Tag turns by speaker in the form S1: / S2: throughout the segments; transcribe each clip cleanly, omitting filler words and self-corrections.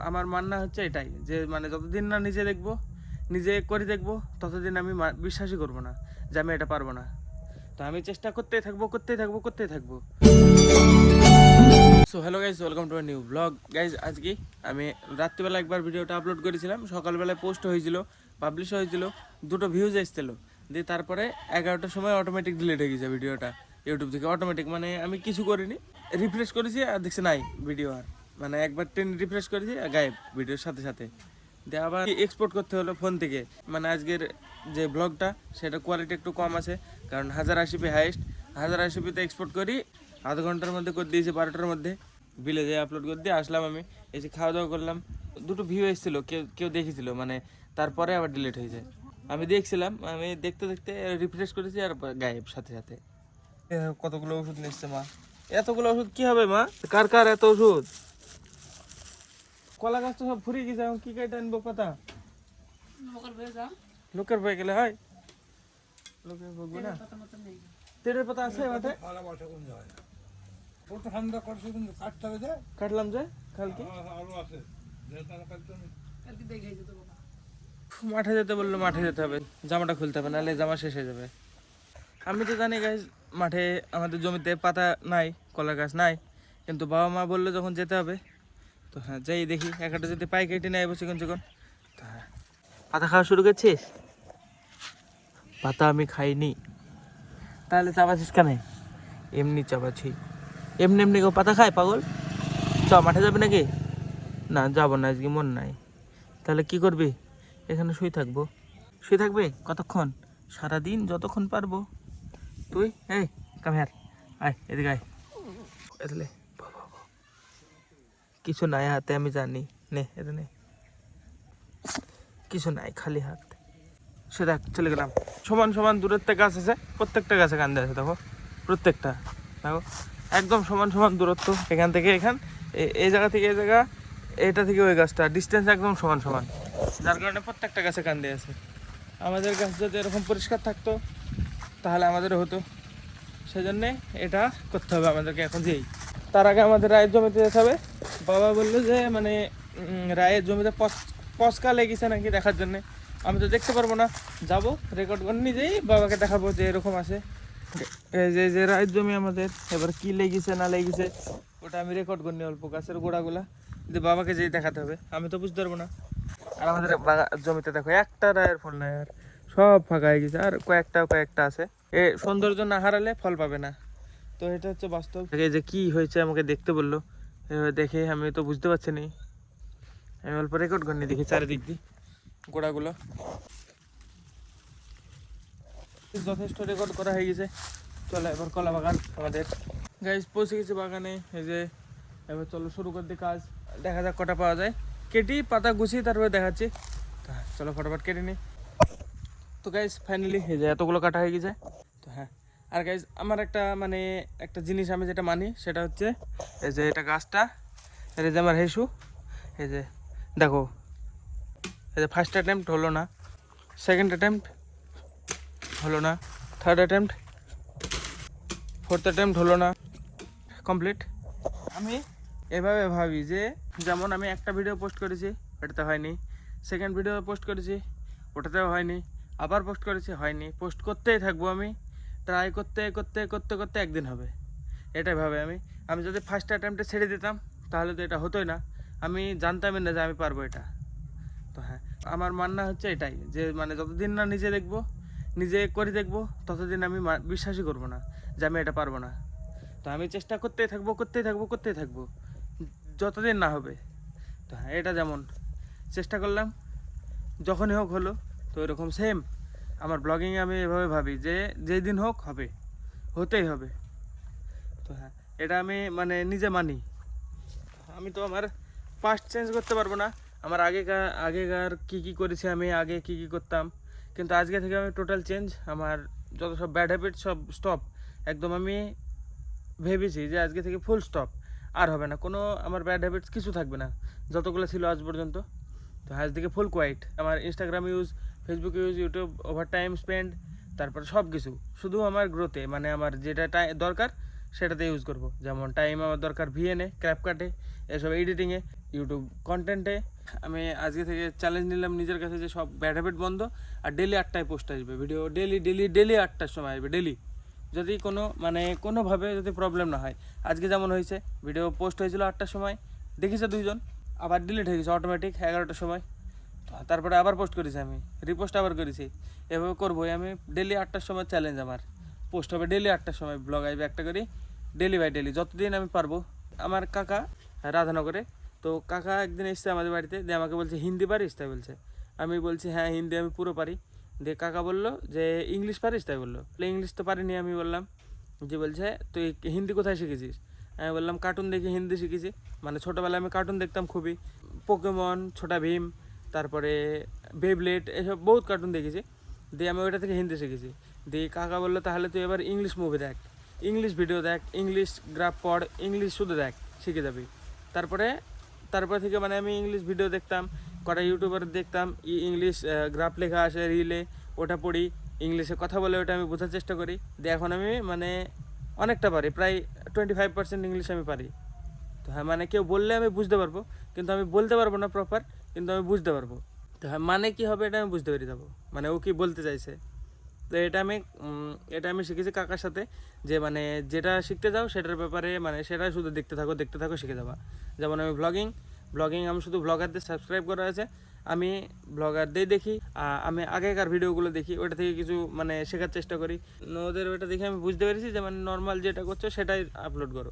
S1: আমার মাননা হচ্ছে এটাই যে মানে যতদিন না নিজে দেখবো, নিজে করে দেখবো, ততদিন আমি বিশ্বাসই করবো না যে আমি এটা পারবো না। তো আমি চেষ্টা করতেই থাকবো, করতেই থাকবো, করতেই থাকবো। So hello guys, welcome to new blog. Guys আজকে আমি রাত্রিবেলা একবার ভিডিওটা আপলোড করেছিলাম, সকালবেলায় পোস্ট হয়েছিল, পাবলিশ হয়েছিল, 2টো ভিউজ এসেছিলো। দিয়ে তারপরে 11টার সময় অটোমেটিক ডিলিট হয়ে গেছে ভিডিওটা ইউটিউব থেকে। অটোমেটিক মানে আমি কিছু করিনি, রিফ্রেশ করেছি আর দেখছি নাই ভিডিও। আর মানে একবার রিফ্রেশ করেছি আর গায়েব ভিডিওর সাথে সাথে। দিয়ে আবার এক্সপোর্ট করতে হলো ফোন থেকে। মানে আজকের যে ব্লগটা সেটা কোয়ালিটি একটু কম আছে, কারণ 1080p হাইয়েস্ট। 1080pতে এক্সপোর্ট করি, আধ ঘন্টার মধ্যে করে দিয়েছি, 12টার মধ্যে বিলে দিয়ে আপলোড করে দিয়ে আসলাম। আমি এসে খাওয়া দাওয়া করলাম, 2টো ভিউ এসেছিলো, কেউ কেউ দেখেছিল, মানে তারপরে আবার ডিলিট হয়ে যায়। আমি দেখছিলাম, আমি দেখতে দেখতে রিফ্রেশ করেছি আর গায়েব সাথে সাথে। কতগুলো ওষুধ নিচ্ছে মা। এতগুলো ওষুধ কি হবে মা? কার কার এত ওষুধ? কলা গাছ তো সব ফুরিয়ে গেছে, এখন কি কাইটা আনবো পাতা? লোকের বয়ে গেলে হয়, লোকের বকবো না। তেলের পাতা আছে মাঠে? কাটলাম যে কালকে। মাঠে যেতে বললো, মাঠে যেতে হবে, জামাটা খুলতে হবে, নাহলে জামা শেষ হয়ে যাবে। আমি তো জানি গাইজ মাঠে আমাদের জমিতে পাতা নাই, কলা গাছ নাই, কিন্তু বাবা মা বললো যখন যেতে হবে তো হ্যাঁ যাই দেখি। একটা যদি পাই কেটে নেয় চিকন চিকন। তো হ্যাঁ, পাতা খাওয়া শুরু করছিস? পাতা আমি খাইনি, তাহলে চাবাছিস কেন? এমনি চাবাছি, এমনি এমনি কেউ পাতা খায় পাগল? চ মাঠে যাবে নাকি? না যাবো না, আজকে মন নাই। তাহলে কি করবি? এখানে শুয়ে থাকবো। শুয়ে থাকবে কতক্ষণ? সারাদিন, যতক্ষণ পারবো। তুই এই কাম হেয়ার, আয় এদিকে আয়। এদিকে কিছু নাই হাতে, আমি জানি। নে এতে নে, কিছু নাই, খালি হাত। সে দেখ চলে গেলাম। সমান সমান দূরত্বে গাছ আছে, প্রত্যেকটা গাছে কান্দে আছে, দেখো প্রত্যেকটা, দেখো একদম সমান সমান দূরত্ব। এখান থেকে এখান, এই জায়গা থেকে এই জায়গা, এটা থেকে ওই গাছটা, ডিস্টেন্স একদম সমান সমান, যার কারণে প্রত্যেকটা গাছে কান্দে আছে। আমাদের গাছ যদি এরকম পরিষ্কার থাকতো তাহলে আমাদেরও হতো। সেজন্যে এটা করতে হবে আমাদেরকে এখন। যেই তার আগে আমাদের রায়ের জমিতে যেতে হবে। বাবা বললো যে মানে রায়ের জমিতে পস্কা লেগেছে নাকি দেখার জন্যে। আমি তো দেখতে পারবো না, যাব রেকর্ড করে নিজেই বাবাকে দেখাবো যে এরকম আছে, এই যে যে রায়ের জমি আমাদের, এবার কি লেগেছে না লেগেছে ওটা আমি রেকর্ড করিনি, অল্প গাছের গোড়াগুলা যে বাবাকে যেই দেখাতে হবে, আমি তো বুঝতে পারবো না। আর আমাদের জমিতে দেখো একটা রায়ের ফল নাই, আর সব ফাঁকা হয়ে গেছে, আর কয়েকটা আছে। এ সৌন্দর্য না হারালে ফল পাবে না, তো এটা হচ্ছে বাস্তব। এই যে কি হয়েছে আমাকে দেখতে বললো, দেখে আমি তো বুঝতে পারছি না। আমি অল্প রেকর্ড করিনি, দেখি চারিদিক দিয়ে গোড়াগুলো যথেষ্ট রেকর্ড করা হয়ে গেছে। চলো এবার কলা বাগান আমাদের। গাইজ পৌঁছে গেছে বাগানে, এই যে এবার চলো শুরু করতে কাজ। দেখা যাক কটা পাওয়া যায়। কেটি পাতা গুছিয়ে তারপরে দেখাচ্ছি। চলো ফটাফট কেটে নিই। তো গাইজ ফাইনালি এই যে এতগুলো কাটা হয়ে গেছে। তো হ্যাঁ, আর গাইজ আমার একটা জিনিস আমি যেটা মানি সেটা হচ্ছে এই যে এটা গাছটা, এই যে আমার হেসু, এই যে দেখো, এই যে ফার্স্ট অ্যাটেম্প্ট হলো না, সেকেন্ড অ্যাটেম্প্ট হলো না, থার্ড অ্যাটেম্প্ট, ফোর্থ অ্যাটেম্প্ট হলো না, কমপ্লিট। আমি এভাবে ভাবি যে যেমন আমি একটা ভিডিও পোস্ট করেছি, ওটাতে হয়নি, সেকেন্ড ভিডিও পোস্ট করেছি, ওটাতেও হয়নি, আবার পোস্ট করেছি, হয়নি, পোস্ট করতেই থাকবো আমি, ট্রাই করতে করতে করতে করতে একদিন হবে, এটাই ভাবে আমি। আমি যদি ফার্স্ট অ্যাটেম্পটে ছেড়ে দিতাম তাহলে তো এটা হতোই না, আমি জানতামই না যে আমি পারবো এটা। তো হ্যাঁ, আমার মাননা হচ্ছে এটাই যে মানে যতদিন না নিজে দেখবো, নিজে করে দেখবো, ততদিন আমি বিশ্বাসই করবো না যে আমি এটা পারবো না। তো আমি চেষ্টা করতেই থাকবো, করতেই থাকবো, করতেই থাকবো, যতদিন না হবে। তো হ্যাঁ, এটা যেমন চেষ্টা করলাম, যখনই হোক হলো, তো এরকম সেম আমার ব্লগিংয়ে আমি এভাবে ভাবি যে যেই দিন হোক হবে, হতেই হবে। তো হ্যাঁ, এটা আমি মানে নিজে মানি। আমি তো আমার পাস্ট চেঞ্জ করতে পারবো না, আমার আগেকার কী করেছি, আমি আগে কী করতাম, কিন্তু আজকে থেকে আমি টোটাল চেঞ্জ। আমার যত সব ব্যাড হ্যাবিট সব স্টপ, একদম আমি ভেবেছি যে আজকে থেকে ফুল স্টপ, আর হবে না কোনো আমার ব্যাড হ্যাবিটস, কিছু থাকবে না যতগুলো ছিল আজ পর্যন্ত। তো আজ থেকে ফুল কোয়াইট, আমার Instagram use, Facebook use, YouTube over time spend, তারপর সব কিছু শুধু আমার গ্রোথে, মানে আমার যেটা দরকার সেটাতে ইউজ করব। যেমন টাইম আমার দরকার ভিএনএ, ক্র্যাপকাটে, এসব এডিটিংয়ে, ইউটিউব কন্টেন্টে। আমি আজকে থেকে চ্যালেঞ্জ নিলাম নিজের কাছে যে সব ব্যাড হ্যাবিট বন্ধ, আর ডেলি 8টায় পোস্ট আসবে ভিডিও, ডেলি 8টার সময় আসবে ডেলি, যদি কোনোভাবে যদি প্রবলেম না হয়। আজকে যেমন হয়েছে, ভিডিও পোস্ট হয়েছিল 8টার সময়, দেখেছে 2জন, আবার ডিলিট হয়ে গেছে অটোমেটিক 11টার সময়, তারপরে আবার পোস্ট করেছি, আমি রিপোস্ট আবার করেছি। এভাবে করবোই আমি, ডেলি 8টার সময় চ্যালেঞ্জ আমার, পোস্ট হবে ডেলি 8টার সময়, ব্লগ আসবে একটা করি ডেলি বাই ডেলি, যতদিন আমি পারবো। আমার কাকা রাধানগরে, তো কাকা একদিন এসছে আমাদের বাড়িতে, দিয়ে আমাকে বলছে হিন্দি পারিস, তাই বলছে। আমি বলছি হ্যাঁ হিন্দি আমি পুরো পারি। দিয়ে কাকা বললো যে ইংলিশ পারিস, তাই বললো। ইংলিশ তো পারিনি, আমি বললাম। যে বলছে তুই হিন্দি কোথায় শিখেছিস? আমি বললাম কার্টুন দেখে হিন্দি শিখেছি, মানে ছোটোবেলায় আমি কার্টুন দেখতাম খুবই, পোকেমন, ছোটা ভীম, তারপরে বেবলেট, এসব বহুত কার্টুন দেখেছি, দিয়ে আমি ওইটা থেকে হিন্দি শিখেছি। দিয়ে কাকা বললো তাহলে তুই এবার ইংলিশ মুভি দেখ, ইংলিশ ভিডিও দেখ, ইংলিশ গ্রাফ পড়, ইংলিশ শুধু দেখ, শিখে যাবি। তারপর থেকে মানে আমি ইংলিশ ভিডিও দেখতাম, কটা ইউটিউবার দেখতাম, ইংলিশ গ্রাফ লেখা আসে রিলে, ওটা পড়ি, ইংলিশে কথা বলে ওটা আমি বোঝার চেষ্টা করি। দিয়ে এখন আমি মানে অনেকটা পারি, প্রায় 25% ইংলিশ আমি পারি। তো হ্যাঁ, মানে কেউ বললে আমি বুঝতে পারবো, কিন্তু আমি বলতে পারবো না প্রপার, কিন্তু আমি বুঝতে পারবো। তো হ্যাঁ, মানে কী হবে এটা আমি বুঝতে পেরে যাবো, মানে ও কী বলতে চাইছে। তো এটা আমি শিখেছি কাকার সাথে, যে মানে যেটা শিখতে যাও সেটার ব্যাপারে মানে সেটা শুধু দেখতে থাকো শিখে যাবা। যেমন আমি ব্লগিং আমি শুধু ব্লগারদের সাবস্ক্রাইব করা আছে, আমি ব্লগারদের দেখি, আমি আগেকার ভিডিওগুলো দেখি, ওটা থেকে কিছু মানে শেখার চেষ্টা করি। ওদের ওটা দেখে আমি বুঝতে পেরেছি যে মানে নর্মাল যেটা করছো সেটাই আপলোড করো,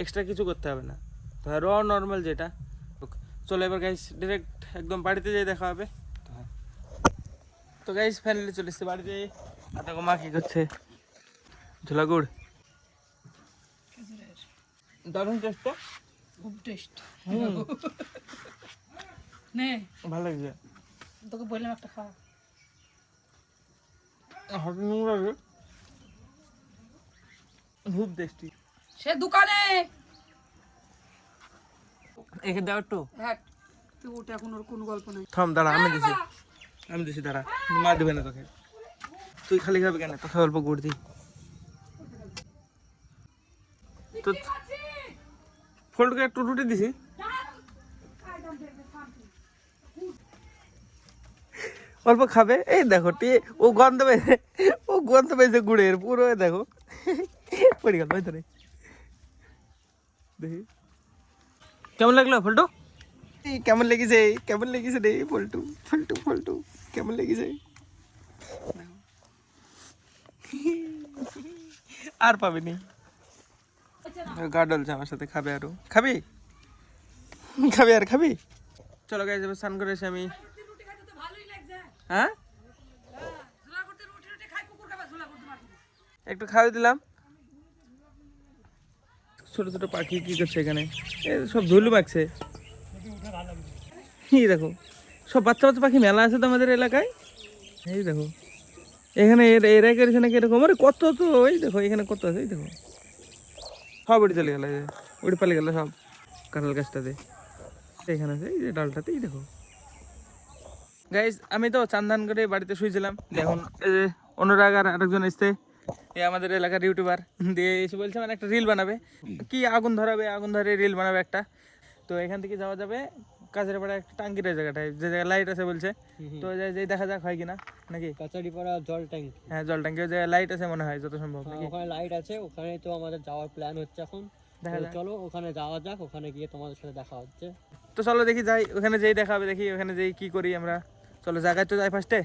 S1: এক্সট্রা কিছু করতে হবে না। তো র নর্মাল যেটা। চলো এবার গাইস ডিরেক্ট একদম বাড়িতে যাই দেখা হবে। তো গাইস ফাইনালি চলে এসছে বাড়িতে। আর দেখো মা কি করছে, ঝোলা গুড়, দারুণ টেস্ট তো,
S2: খুব টেস্ট। নে
S1: ভালো লাগছে।
S2: তোকে বললাম একটা খাওয়া।
S1: হাতে নোংরা লাগে, খুব টেস্টি।
S2: সে দোকানে
S1: একে দাও একটু।
S2: হ্যাঁ, তুই ওটা এখন ওর কোনো গল্প নাই।
S1: থাম দাঁড়া, আমি দিছি দাঁড়া, মা দেবে না তোকে, তুই খালি খাবি কেন, তোকে অল্প গুড় দিই। তো ফোল্ডকে একটু রুটি দিছি, অল্প খাবে। এই দেখো ও গন্ধ পেয়েছে গুড়ের পুরো, দেখো পড়ে গেল ভেতরে। দেখি কেমন লাগলো ফল্টু, কেমন লেগেছে রে ফল্টু, কেমন লেগেছে? আর পাবিনি, গার্ডলছে আমার সাথে, খাবে আরো, খাবি আর খাবি। চলো গাইস এবার স্নান করে এসে আমি, হ্যাঁ একটু খাওয়াই দিলাম। ছোট ছোট পাখি কি করছে এখানে, সব ধুলো মাখছে। এই দেখো সব বাচ্চা পাখি মেলা আছে তো আমাদের এলাকায়। এই দেখো এখানে এরাই করেছে নাকি এরকম, আরে কত তো, ওই দেখো এখানে কত আছে, এই দেখো সব উড়ে চলে গেল, উড়ে পালিয়ে গেল সব কাঁঠাল গাছটাতে, এখানে আছে এই যে ডালটাতে। এই দেখো গাইজ আমি তো চান্দান করে বাড়িতে শুয়েছিলাম, এখন এই যে অনুরাগ আর আরেকজন এসছে, এ আমাদের এলাকার ইউটিউবার, দিয়ে এসে বলছে মানে একটা রিল বানাবে, কি আগুন ধরে রিল বানাবে একটা। তো এখান থেকে যাওয়া যাবে কাছের পাড়া একটা টাঙ্কির জায়গাটায়, যে জায়গায় লাইট আছে বলছে, তো যাই দেখা যাক হয় কিনা নাকি।
S3: কাছাড়ি পাড়া জল ট্যাঙ্ক,
S1: হ্যাঁ জল ট্যাঙ্কি, ওই জায়গায় লাইট আছে মনে হয় যত সম্ভব নাকি।
S3: ওখানে লাইট আছে, ওখানে তো আমাদের যাওয়ার প্ল্যান হচ্ছে এখন।
S1: দেখা যাক,
S3: চলো ওখানে যাওয়া যাক, ওখানে গিয়ে তোমাদের সাথে দেখা হচ্ছে।
S1: তো চলো দেখি যাই, ওখানে যেই দেখা হবে দেখি, ওখানে যেই কি করি আমরা। চলো জায়গায় তো যাই ফার্স্টে।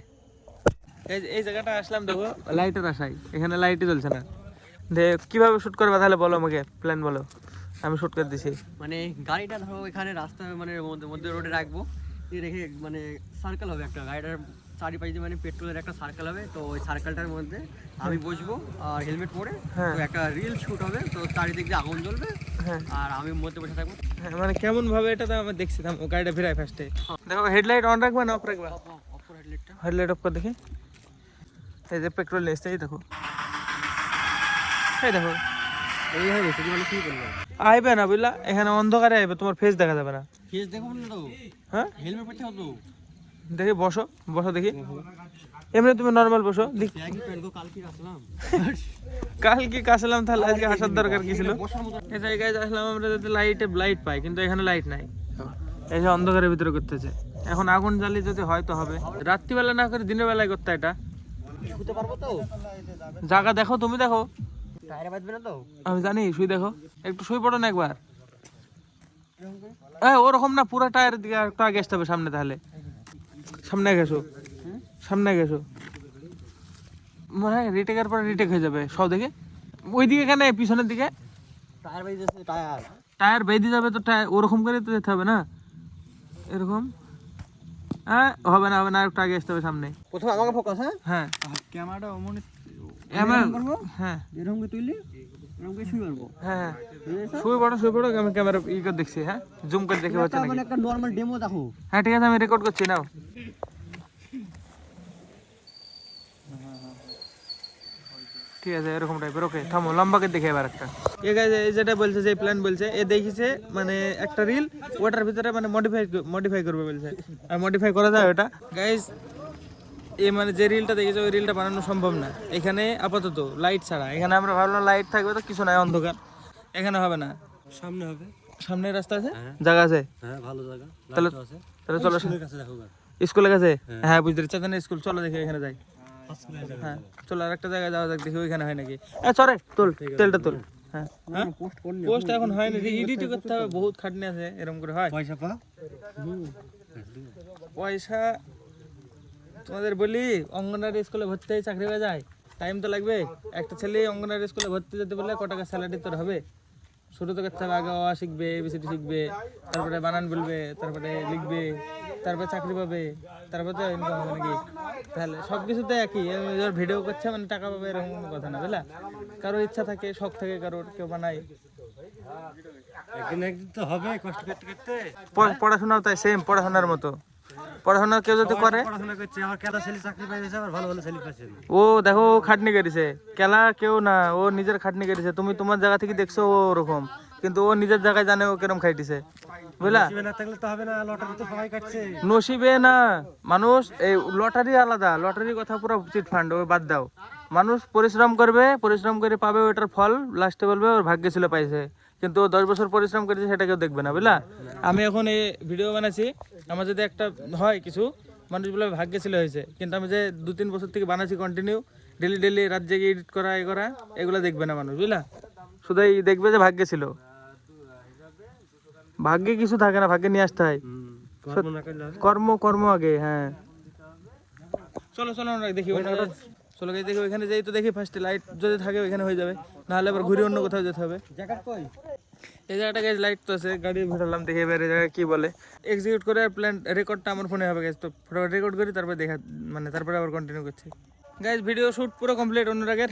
S1: এই জায়গাটা আসলাম, দেখো লাইটের আশায়, এখানে লাইটই জ্বলছে না। কিভাবে শুট করবে তাহলে বলো আমাকে, প্ল্যান বলো, আমি শুট করে দিছি।
S3: মানে গাড়িটা ধরো এখানে রাস্তার মানে মধ্যে রোডে রাখবো, রেখে মানে সার্কেল হবে একটা, গাড়িটার চারিপাশে মানে পেট্রোলের একটা সার্কেল হবে, তো ওই সার্কেলটার মধ্যে আমি বসবো আর হেলমেট পরে,
S1: হ্যাঁ।
S3: তো একটা রিল শুট হবে, তো চারিদিক দিয়ে আগুন জ্বলবে,
S1: হ্যাঁ
S3: আর আমি মধ্যে বসে থাকবো।
S1: হ্যাঁ, মানে কেমন ভাবে এটা তো আমি দেখছি, গাড়িটা ফিরাই ফার্স্টে। দেখো হেডলাইট অন রাখবা না অফ রাখবা?
S3: অপর হেডলাইটটা,
S1: হেডলাইট অফ করে দেখি। এই যে পেট্রোল নিয়ে এসছে, এই দেখো
S3: এই হয়ে গেছে, মানে কি করবো,
S1: আইবে না বুঝলা, এখানে অন্ধকারে আইবে, তোমার ফেস দেখা যাবে না।
S3: ফেস দেখো না তো,
S1: হ্যাঁ
S3: হেলমেট পরতে হবে তো।
S1: দেখি বসো দেখি, এমনি তুমি নর্মাল বসো। কাল কি কাশলাম, তাহলে আজকে আসার দরকার কি ছিল? এই জায়গায় আসলাম আমরা যাতে লাইট পাই, কিন্তু এখানে লাইট নাই। এই যে অন্ধকারের ভিতরে করতেছে। এখন আগুন জ্বালিয়ে যদি হয় তো হবে, রাত্রিবেলা না করে দিনের বেলায় করতে এটা।
S3: শুতে পারবো তো?
S1: জায়গা দেখো, তুমি দেখো,
S3: টায়ারে বাজবে না তো?
S1: আমি জানি। শুই দেখো, একটু শুই পড়ো না একবার। ওরকম না, পুরো টায়ারের দিকে একটু আগে আসতে হবে সামনে। তাহলে সামনে গেছো, সামনে গেছো, মনে হয় রিটেকের পর রিটেক হয়ে যাবে সব দেখে। ওই দিকে কেন, পিছনের দিকে
S3: টায়ার বাজে যাচ্ছে, টায়ার
S1: টায়ার বেঁধে যাবে তো। টায়ার ওরকম করে তো যেতে হবে না, এরকম। হ্যাঁ, হবে না, হবে না, একটু আগে আসতে হবে সামনে।
S3: প্রথম আমাকে ফোকাস। হ্যাঁ
S1: হ্যাঁ
S3: ক্যামেরাটা অমনি
S1: আমার,
S3: করবো,
S1: হ্যাঁ
S3: এরকম করে তুললি এরকম করে শুয়ে পারবো।
S1: হ্যাঁ শুয়ে পড়ো, শুয়ে পড়ো। আমি ক্যামেরা করে দেখছি, হ্যাঁ জুম করে দেখে হচ্ছে নাকি।
S3: মানে একটা নর্মাল ডেমো দেখো।
S1: হ্যাঁ ঠিক আছে, আমি রেকর্ড করছি নাও। ঠিক আছে, এরকম টাইপের। ওকে থামো, লম্বাকে দেখে এবার একটা। এ গাইজ, এই যেটা বলছে, যে প্ল্যান বলছে, এ দেখিছে মানে একটা রিল ওটার ভিতরে মানে মডিফাই করবে বলছে। আর মডিফাই করা যায় ওটা গাইজ। এ মানে যে রিলটা দেখেছে ওই রিলটা বানানো সম্ভব না এখানে আপাতত, লাইট ছাড়া। এখানে আমরা ভাবলাম লাইট থাকবে তো কিছু নাই, অন্ধকার। এখানে হবে না,
S3: সামনে হবে,
S1: সামনে রাস্তা আছে, জায়গা আছে।
S3: হ্যাঁ ভালো জায়গা।
S1: তাহলে তাহলে চলো স্কুলের কাছে। হ্যাঁ বুঝতে পারছি, স্কুল। চলো দেখি এখানে যাই। হ্যাঁ চলো, আর একটা জায়গায় যাওয়া যাক, দেখি ওইখানে হয় নাকি। চলে তোল, তেলটা তোল। হ্যাঁ পোস্ট এখন হয় না, এডিট করতে হবে, বহুত খাটনি আছে। এরকম করে হয়
S3: পয়সা পা
S1: পয়সা। তোমাদের বলি, অঙ্গনওয়াড়ি স্কুলে ভর্তি হয়ে চাকরি হয়ে যায়, টাইম তো লাগবে। একটা ছেলে অঙ্গনওয়াড়ি স্কুলে ভর্তি যেতে বললে ক টাকা স্যালারি তোর হবে? শুরু তো করতে হবে, আগে অ শিখবে, এবিসিডি শিখবে, তারপরে বানান বলবে, তারপরে লিখবে, তারপরে চাকরি পাবে, তারপরে তো ইনকাম হবে নাকি? তাহলে সব কিছুতে একই। ভিডিও করছে মানে টাকা পাবে, এরকম কোনো কথা না, বুঝলা? কারোর ইচ্ছা থাকে, শখ থাকে কারোর, কেউ বানায়।
S3: একদিন একদিন তো হবে, কষ্ট করতে করতে।
S1: পড়াশোনাও তাই, সেম পড়াশোনার মতো। পড়াশোনা কেউ যদি করে,
S3: পড়াশোনা করছে, আমার কেটা ছেলে চাকরি পেয়ে গেছে, আবার ভালো ভালো ছেলে পাচ্ছে।
S1: ও দেখো, ও খাটনি করেছে। কেলা কেউ না, ও নিজের খাটনি করেছে। তুমি তোমার জায়গা থেকে দেখছো ও ওরকম, কিন্তু ও নিজের জায়গায় জানে ও কিরম খাইতেছে, বুঝলা?
S3: না থাকলে তো হবে না, লটারি তো সবাই কাটছে।
S1: নসিবে না মানুষ, এই লটারি আলাদা, লটারির কথা পুরো চিট ফান্ড, ও বাদ দাও। মানুষ পরিশ্রম করবে, পরিশ্রম করে পাবে ওটার ফল, লাস্টে বলবে ওর ভাগ্যে ছিল পাইছে। কিন্তু ও 10 বছর পরিশ্রম করেছে সেটা কেউ দেখবে না, বুঝলা? আমি এখন এই ভিডিও বানাচ্ছি, আমার যদি একটা হয় কিছু, মানুষ বলে ভাগ্যে ছিল হয়েছে। কিন্তু আমি যে 2-3 বছর থেকে বানাচ্ছি কন্টিনিউ, ডেলি ডেলি রাত জেগে এডিট করা, এ করা, এগুলো দেখবে না মানুষ, বুঝলা? শুধু এই দেখবে যে ভাগ্যে ছিল। ভাগ্যে কিছু থাকে না, ভাগ্যে নিয়ে আসতে হয়। কর্ম কর্ম আগে। হ্যাঁ চলো চলো, আমরা দেখি চলো দেখি ওইখানে যাই তো। দেখি ফার্স্টে লাইট যদি থাকে ওইখানে হয়ে যাবে, নাহলে আবার ঘুরে অন্য কোথাও যেতে হবে। এই জায়গাটা গেছে, লাইট তো আছে, গাড়ি ভেটালাম, দেখি এবার এই জায়গায় কি বলে। এক্সিকিউট করে প্ল্যান রেকর্ডটা আমার ফোনে হবে গেছে, তো ফটোফট রেকর্ড করি, তারপরে দেখা মানে তারপরে আবার কন্টিনিউ করছি। গাইজ ভিডিও শুট পুরো কমপ্লিট অনুরাগের।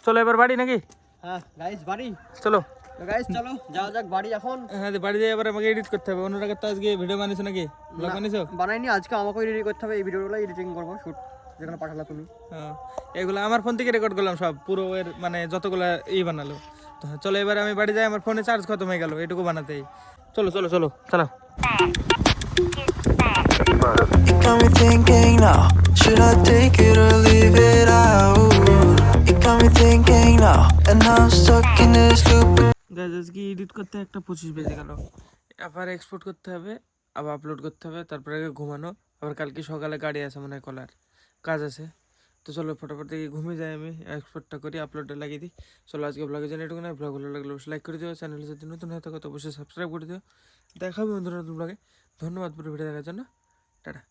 S1: চলো এবার বাড়ি নাকি?
S3: হ্যাঁ গাইস বাড়ি
S1: চলো।
S3: তো গাইস চলো যাওয়া যাক বাড়ি এখন।
S1: হ্যাঁ বাড়ি যাই, এবার আমাকে এডিট করতে হবে। অনুরাগের তো আজকে ভিডিও বানিয়েছো নাকি, ব্লগ বানিয়েছো?
S3: বানাইনি, আজকে আমাকে এডিট করতে হবে। এই ভিডিওগুলো এডিটিং করবো, শুট যেখানে পাঠালা তুমি।
S1: হ্যাঁ এগুলো আমার ফোন থেকে রেকর্ড করলাম সব, পুরো এর মানে যতগুলো বানালো। তো চলো এবার আমি বাড়ি যাই, আমার ফোনে চার্জ খতম হয়ে গেল এটুকু বানাতেই। চলো চলো চলো চলো।
S4: You got me thinking now, should I take it or leave it out? You got me thinking now, and now I'm stuck in this loop.
S1: Guys আজকে এডিট করতে একটা 25 বেজে গেল। আবার এক্সপোর্ট করতে হবে, আবার আপলোড করতে হবে, তারপরে ঘুমানো। আবার কালকে সকালে গাড়ি আছে, মনে হয় কলার কাজ আছে। তো চলো ফটাফট থেকে ঘুমিয়ে যাই, আমি এক্সপোর্টটা করি, আপলোডটা লাগিয়ে দিই। চলো আজকে ব্লগে জানি এটুকু না। ব্লগ ভালো লাগলে অবশ্যই লাইক করে দিও, চ্যানেলে যদি নতুন হয়ে থাকো তো অবশ্যই সাবস্ক্রাইব করে দিও। দেখা হবে বন্ধুরা নতুন ব্লগে। ধন্যবাদ পুরো ভিডিও দেখার জন্য, টাটা।